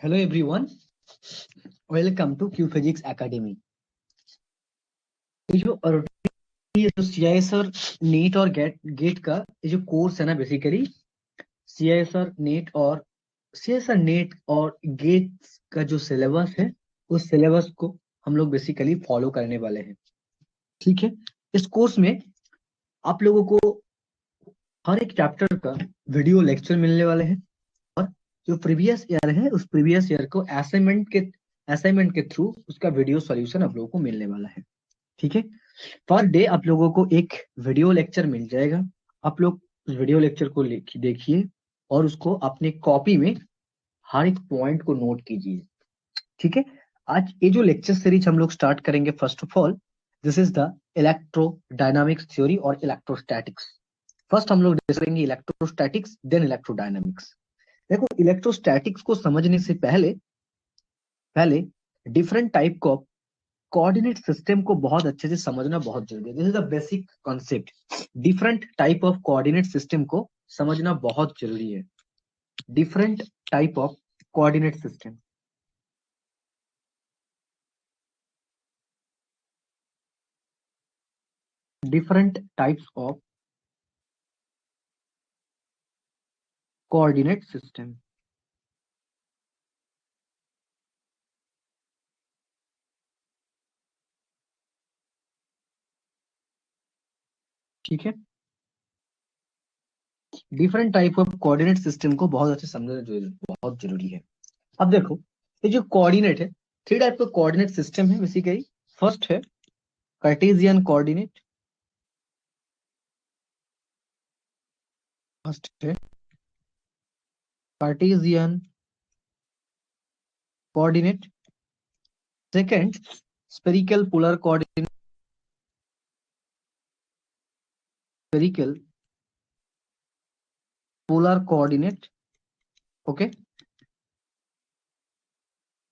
Hello everyone, welcome to Q Physics Academy. ये जो CIS और नीट और गेट का ये जो कोर्स है ना, बेसिकली CIS और नीट और गेट का जो सिलेबस है, उस सिलेबस को हम लोग बेसिकली फॉलो करने वाले हैं। ठीक है, इस कोर्स में आप लोगों को हर एक चैप्टर का वीडियो लेक्चर मिलने वाले हैं और जो प्रीवियस ईयर है उस प्रीवियस ईयर को असाइनमेंट के थ्रू उसका वीडियो सॉल्यूशन आप लोगों को मिलने वाला है। ठीक है, पर डे आप लोगों को एक वीडियो लेक्चर मिल जाएगा। आप लोग उस वीडियो लेक्चर को देखिए और उसको अपने कॉपी में हर एक पॉइंट को नोट कीजिए। ठीक है, आज ये जो लेक्चर सीरीज हम लोग स्टार्ट करेंगे, first of all this is the electrodynamics theory और इलेक्ट्रोस्टैटिक्स। फर्स्ट हम लोग डिस्कस करेंगे इलेक्ट्रोस्टैटिक्स, देन इलेक्ट्रोडायनामिक्स। देखो, इलेक्ट्रोस्टैटिक्स को समझने से पहले पहले डिफरेंट टाइप को कोऑर्डिनेट सिस्टम को बहुत अच्छे से समझना बहुत जरूरी है। This is the basic concept. Different type of coordinate system को समझना बहुत जरूरी है। Different type of coordinate system, different types of coordinate system. ठीक है, different type of coordinate system को बहुत अच्छे समझना बहुत जरूरी है। अब देखो, ये जो कोऑर्डिनेट है, थ्री टाइप का कोऑर्डिनेट सिस्टम है बेसिकली। फर्स्ट है कार्टेशियन कोऑर्डिनेट, फर्स्ट है Cartesian coordinate. Second spherical polar coordinate, spherical polar coordinate. Okay,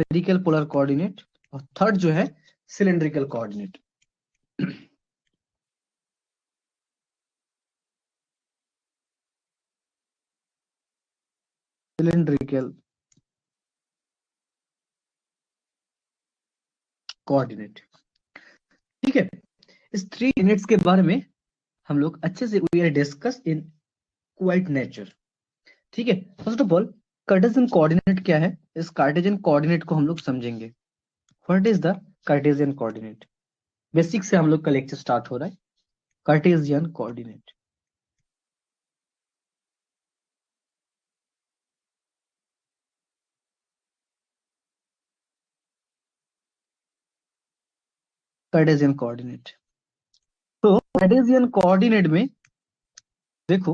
spherical polar coordinate. और थर्ड जो है सिलेंड्रिकल कोऑर्डिनेट। Cylindrical coordinate. ठीक है, इस थ्री यूनिट्स के बारे में हम लोग अच्छे से we are discuss in quite nature. ठीक है, first of all Cartesian coordinate क्या है, इस कार्टेशियन कोऑर्डिनेट को हम लोग समझेंगे। What is the Cartesian coordinate? Basic से हम लोग का लेक्चर स्टार्ट हो रहा है। Cartesian coordinate, Cartesian coordinate. तो कार्टेशियन कोऑर्डिनेट में देखो,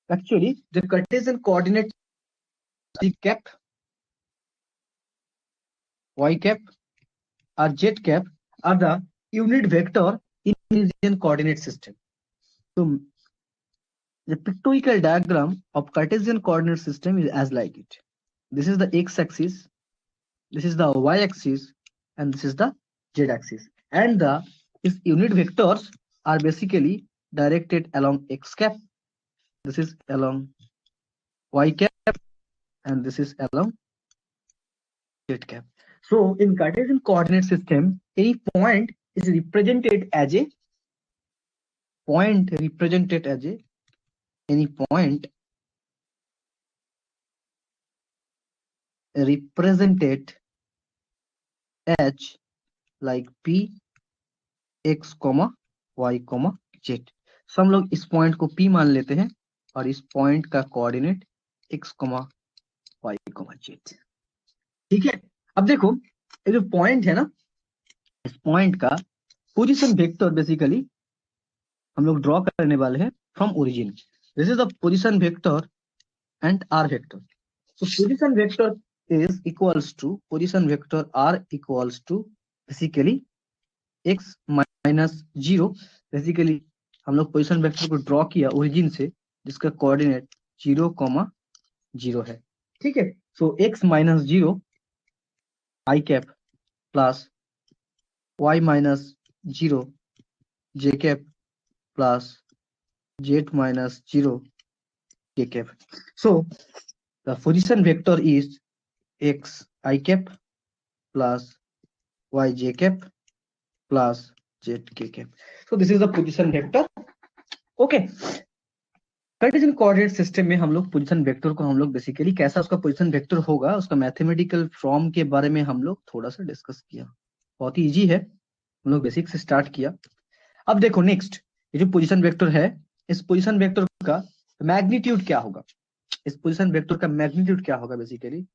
actually the Cartesian coordinate cap, y cap or z cap are the unit vector in Cartesian coordinate system. So the pictorial diagram of Cartesian coordinate system is as like it. This is the x-axis, this is the y-axis, and this is the z-axis. And the its unit vectors are basically directed along x cap. This is along y cap, and this is along z cap. So in Cartesian coordinate system, any point is represented as a point represented as a any point represented as like p x comma y comma z। सो हम लोग इस point को p मान लेते हैं और इस point का coordinate x comma y comma z। ठीक है, अब देखो ये जो पॉइंट है ना, इस पॉइंट का पोजीशन वेक्टर बेसिकली हम लोग ड्रॉ करने वाले हैं from origin. This is the position vector and r vector. So position vector is equals to position vector r equals to basically x minus 0। Basically हम लोग पोजिशन वेक्टर को draw किया origin से, जिसका कोऑर्डिनेट 0,0 है। ठीक है, सो x माइनस 0 आई cap plus y minus 0 जे cap plus z minus 0 के cap. So the position vector is x I cap plus y j cap plus z k cap. So this is the position vector. Okay. Cartesian coordinate system में हम लोग position vector को हम लोग basically कैसा उसका position vector होगा उसका मैथमेटिकल फॉर्म के बारे में हम लोग थोड़ा सा डिस्कस किया। बहुत ही इजी है, हम लोग बेसिक से स्टार्ट किया। अब देखो नेक्स्ट, ये जो पोजीशन वेक्टर है, इस पोजीशन वेक्टर का मैग्नीट्यूड क्या होगा, इस पोजीशन वेक्टर का मैग्नीट्यूड क्या होगा बेसिकली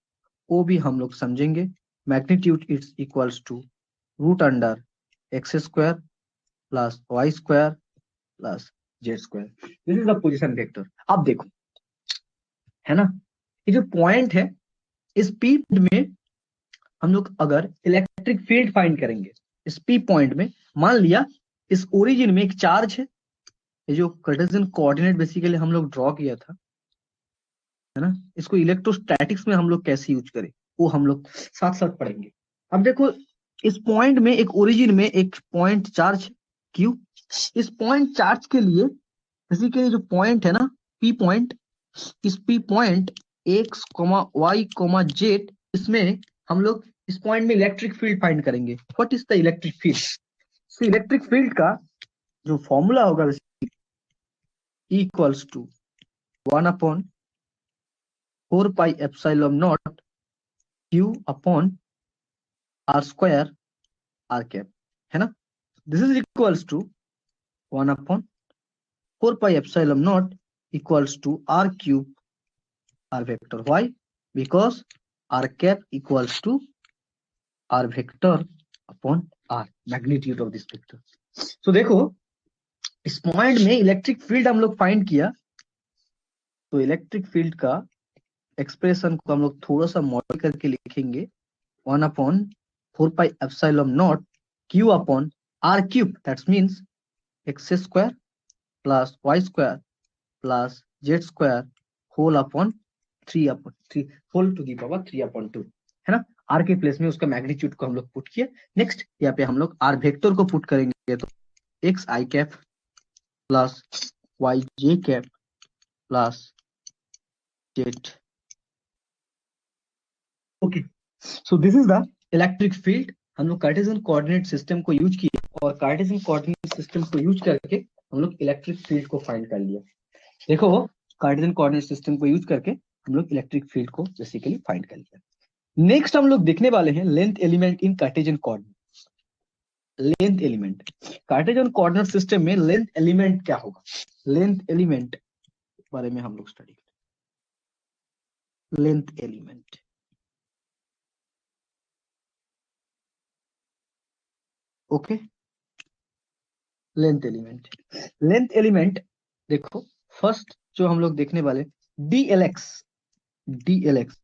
वो भी हम लोग समझेंगे। Magnitude it's equals to root under x square plus y square plus z square. This is the position vector. अब देखो है ना, ये जो पॉइंट है इस पी में हम लोग अगर इलेक्ट्रिक फील्ड फाइंड करेंगे, इस पी पॉइंट में मान लिया इस ओरिजिन में एक चार्ज है, ये जो कार्टेशियन कोऑर्डिनेट बेसिकली हम लोग ड्रॉ किया था है ना, इसको इलेक्ट्रोस्टैटिक्स में हम लोग कैसे यूज करें वो हम लोग साथ साथ पढ़ेंगे। अब देखो इस पॉइंट में एक ओरिजिन में एक पॉइंट चार्ज क्यू, इस पॉइंट चार्ज के लिए बेसिकली जो पॉइंट है ना पी पॉइंट, इस P point x y z, इसमें हम लोग इस पॉइंट में इलेक्ट्रिक फील्ड फाइंड करेंगे। What is the electric field? So electric field का जो फॉर्मूला होगा equals to 1/4 pi epsilon naught q upon r square r cap, है ना। This is equals to 1/4 pi epsilon naught equals to r cube r vector. Why? Because r cap equals to r vector upon r, magnitude of this vector. So देखो इस point में electric field हम लोग find किया, तो electric field का expression को हम लोग थोड़ा सा मॉडिफाई करके लिखेंगे 1/4 pi epsilon naught q upon r cube, that's means x square plus y square plus z square whole upon 3/3 whole to the power 3/2, है ना। आर के प्लेस में उसका मैग्नीट्यूड को हम लोग पुट किए। नेक्स्ट यहाँ पे हम लोग आर वेक्टर को पुट करेंगे, तो x i cap plus y j cap plus z. Okay, so this is the electric field. हम लोग कार्टेशियन कोऑर्डिनेट सिस्टम को यूज किए और कार्टेशियन कोऑर्डिनेट सिस्टम को यूज करके हम लोग इलेक्ट्रिक फील्ड को फाइंड कर लिया। देखो कार्टेशियन कोऑर्डिनेट सिस्टम को यूज करके हम लोग इलेक्ट्रिक फील्ड को बेसिकली फाइंड कर लिया। नेक्स्ट हम लोग देखने वाले हैं length element in Cartesian coordinate. Length element Cartesian coordinate system में लेंथ एलिमेंट क्या होगा, लेंथ एलिमेंट बारे में हम लोग स्टडी करें। Length element, okay, length element. Length element देखो फर्स्ट जो हम लोग देखने वाले dlx, dlx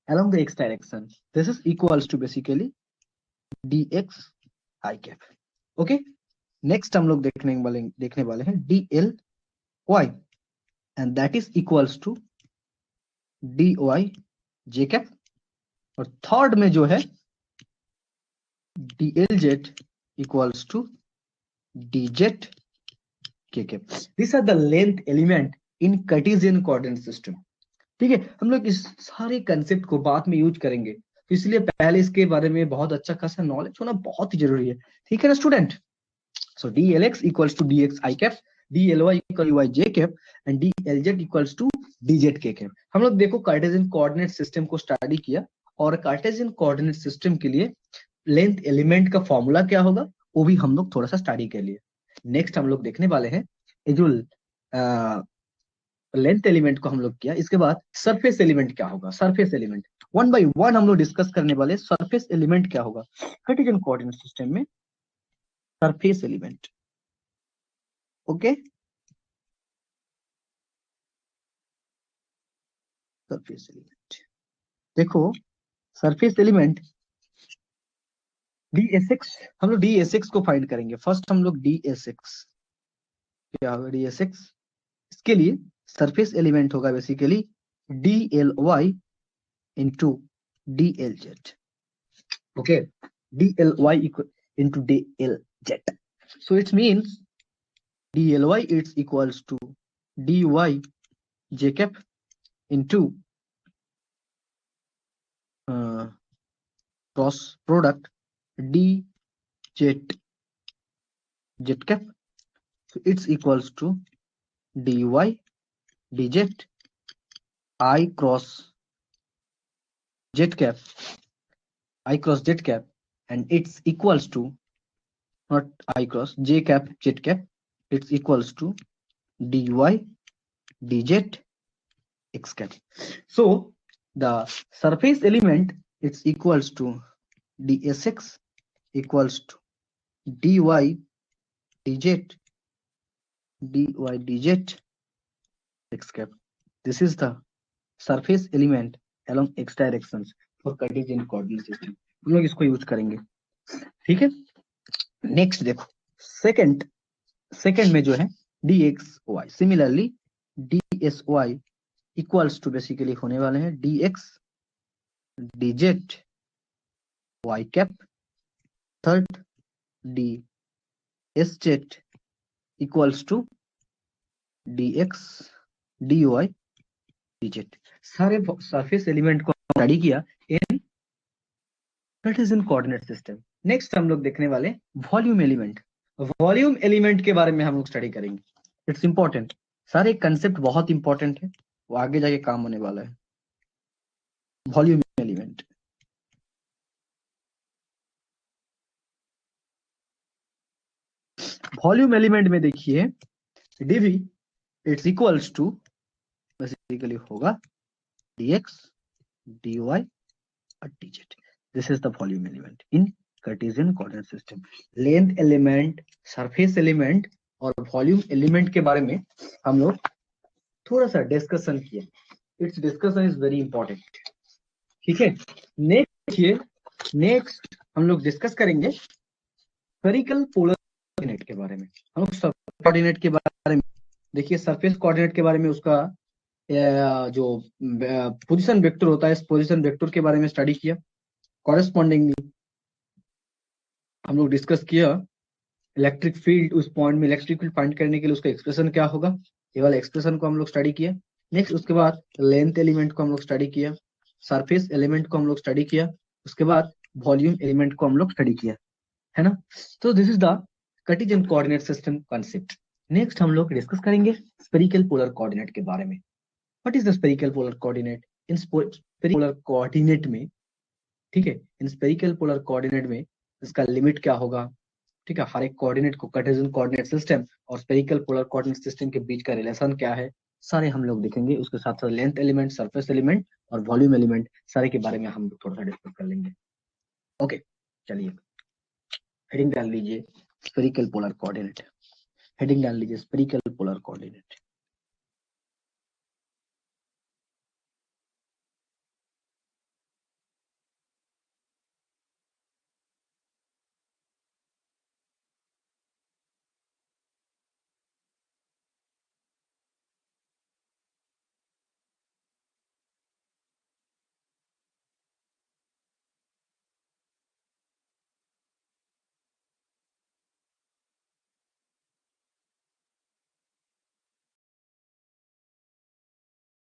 along the x direction, this is equals to basically dx I cap, okay. Next हम लोग देखने वाले हैं dly and that is equals to dy j cap, और थर्ड में जो है dlz equals to dz k cap। This are the length element in Cartesian coordinate system. ठीक है, हम लोग इस सारे कंसेप्ट को बाद में यूज करेंगे, तो इसलिए पहले इसके बारे में बहुत अच्छा खासा नॉलेज होना बहुत ही जरूरी है। ठीक है ना student. So dlx equals to dx I cap, dly equal dy j cap and dlz equals to dz k cap। हम लोग देखो कार्टेशियन कोऑर्डिनेट सिस्टम को स्टडी किया और कार्टेशियन कोऑर्डिनेट सिस्टम के लिए लेंथ एलिमेंट का फॉर्मूला क्या होगा वो भी हम लोग थोड़ा सा स्टडी कर लिए। नेक्स्ट हम लोग देखने वाले हैं ये जो लेंथ एलिमेंट को हम लोग किया, इसके बाद सरफेस एलिमेंट क्या होगा। Surface element one by one हम लोग डिस्कस करने वाले। सरफेस एलिमेंट क्या होगा कार्टेशियन कोऑर्डिनेट सिस्टम में, surface element, okay. Surface element देखो, सरफेस एलिमेंट dsx, हम लोग dsx को फाइंड करेंगे। फर्स्ट हम लोग dsx क्या होगा, dsx इसके लिए सरफेस एलिमेंट होगा basically dly into dlz, okay, dly into dlz, so it means dly it's equals to dy j cap into cross product D jet cap, so it's equals to dy dz I cross jet cap, and it's equals to, not I cross j cap jet cap, it's equals to dy dz x cap. So the surface element, it's equals to dsx equals to dy dz x cap. This is the surface element along x directions for Cartesian coordinate system. हम लोग इसको use करेंगे, ठीक है। Next देखो, second में जो है dxy, similarly dsy equals to basically होने वाले हैं dx dz y cap, third dsz equals to dx dy dz। सारे सरफेस एलिमेंट को स्टडी किया इन कार्टेशियन कोऑर्डिनेट सिस्टम। नेक्स्ट हम लोग देखने वाले वॉल्यूम एलिमेंट। वॉल्यूम एलिमेंट के बारे में हम लोग स्टडी करेंगे। इट्स इंपॉर्टेंट, सारे कंसेप्ट बहुत इंपॉर्टेंट है, वो आगे जाके काम होने वाला है। वॉल्यूम एलिमेंट, वॉल्यूम एलिमेंट में देखिए dv it's equals to basically होगा dx dy और dz। This is the volume element in Cartesian coordinate system. Length element, surface element और वॉल्यूम एलिमेंट के बारे में हम लोग थोड़ा सा डिस्कशन किए। It's discussion is very important, ठीक है। नेक्स्ट हम लोग डिस्कस करेंगे स्फेरिकल पोलर कोऑर्डिनेट के बारे में। हम लोग सरफेस कोऑर्डिनेट के बारे में देखिए, सरफेस कोऑर्डिनेट के बारे में उसका जो पोजीशन वेक्टर होता है, इस पोजीशन वेक्टर के बारे में स्टडी किया। कॉरेस्पॉन्डिंगली हम लोग डिस्कस किया इलेक्ट्रिक फील्ड, उस पॉइंट में इलेक्ट्रिक फील्ड फाइंड करने के लिए उसका एक्सप्रेशन क्या होगा, ये वाला एक्सप्रेशन को हम लोग स्टडी किया। नेक्स्ट उसके बाद लेंथ एलिमेंट को हम लोग स्टडी किया, सरफेस एलिमेंट को हम लोग स्टडी किया, उसके बाद वॉल्यूम एलिमेंट को हम लोग स्टडी किया, है ना। तो this is the Cartesian coordinate system concept. Next हम लोग डिस्कस करेंगे स्फेरिकल पोलर कोऑर्डिनेट के बारे में। What is the spherical polar coordinate? In spherical polar coordinate में, ठीक है, इन स्फेरिकल पोलर कोऑर्डिनेट में इसका लिमिट क्या होगा, ठीक है। हर एक कोऑर्डिनेट को कार्टेशियन कोऑर्डिनेट सिस्टम और स्फेरिकल पोलर कोऑर्डिनेट सिस्टम के बीच का रिलेशन क्या है, सारे हम लोग देखेंगे। उसके साथ साथ लेंथ एलिमेंट, सरफेस एलिमेंट और वॉल्यूम एलिमेंट, सारे के बारे में हम लोग थोड़ा सा डिस्कस कर लेंगे। ओके, चलिए हेडिंग डाल लीजिए स्फेरिकल पोलर कोऑर्डिनेट। हेडिंग डाल लीजिए स्फेरिकल पोलर कोऑर्डिनेट।